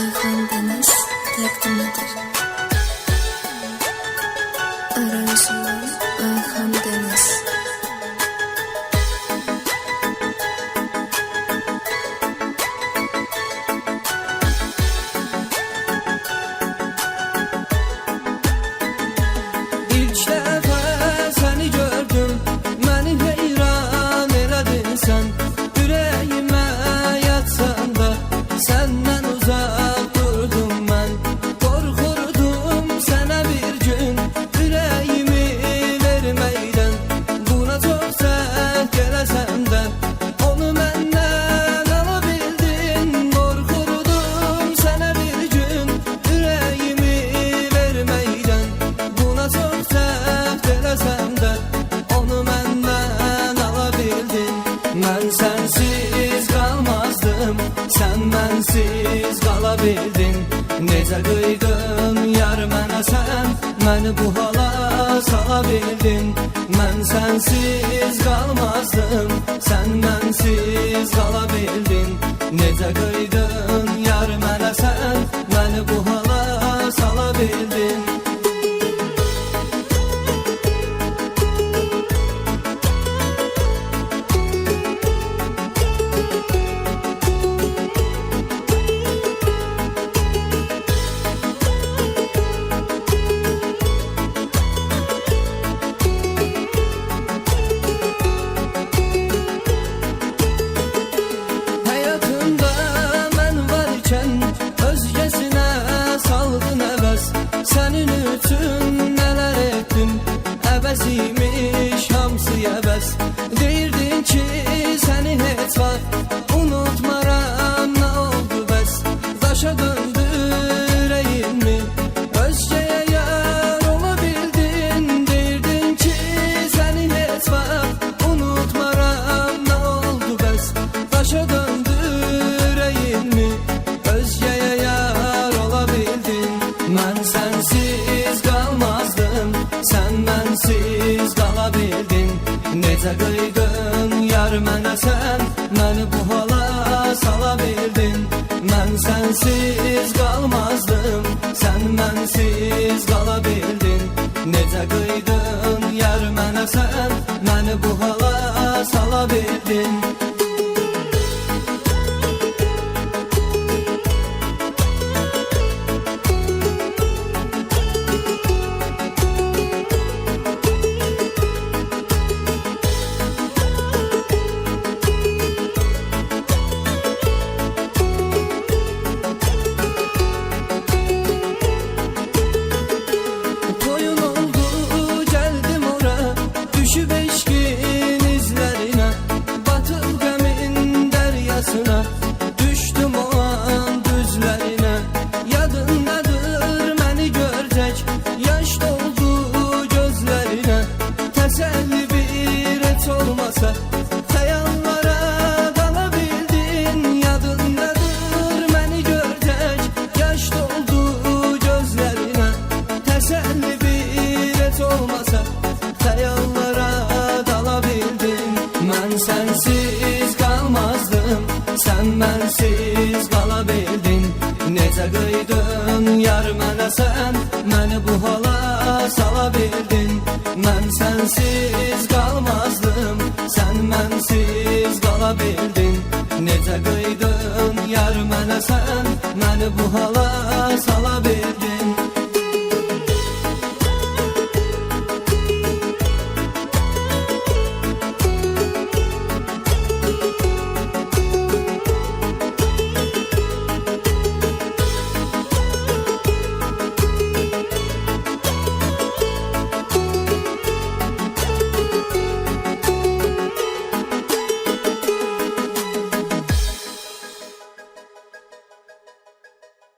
Ayhan Deniz təqdim edir. Aranjman Ayhan Deniz. İlk dəfə səni gördüm, məni heyran elədin sən. Ürəyimə yatsan da səndən uzaq durdum mən. Qorxurdum sənə bir gün ürəyimi verməkdən. Buna çox səhv gələsəm də onu məndən ala bildin. Qorxurdum sənə bir gün ürəyimi verməkdən. Buna çox səhv gələsəm də onu məndən ala bildin. Mən sənsiz qalmazdım, sən mənsiz qala bildin. Necə qıydın yar mənə sən, məni bu hala sala bildin. Mən sənsiz qalmazdım, sən mənsiz qala bildin. Necə qıydın yar mənə sən, məni bu hala sala bildin. Hayatımda mən varkən özgəsinə saldın əvəz. Sənin üçün nələr etdim, əvəz imiş hamısı əvəz. Deyirdin ki səni heç vaxt unutmaram, nə oldu bəs? Daşa döndü ürəyimi, özgəyə yar ola bildin. Deyirdin ki səni heç vaxt unutmaram, nə oldu bəs? Daşa döndü ürəyimi, özgəyə yar ola bildin. Mən sənsiz qalmazdım, sən mənsiz qala bildin. Necə qıydın yar mənə sən, məni bu hala sala bildin. Mən sənsiz qalmazdım, sən mənsiz qala bildin. Necə qıydın yar mənə sən, məni bu hala sala bildin. Toyun oldu gəldim ora, düşüb eşqin izlərinə. Batıb qəmin dəryasına, düşdüm o an düzlərinə. Yadındadır məni görcək, yaş doldu gözlərinə. Təsəlli bir heç olmasa xəyallara dala bildin. Yadındadır məni görcək, yaş doldu gözlərinə. Təsəlli bir heç olmasa xəyallara dala bildin. Mən sənsiz qalmazdım, sən mənsiz qala bildin. Necə qıydın yar mənə sən, məni bu hala sala bildin. Mən sənsiz qalmazdım, sən mənsiz qala bildin. Necə qıydın yar mənə sən, məni bu hala sala bildin.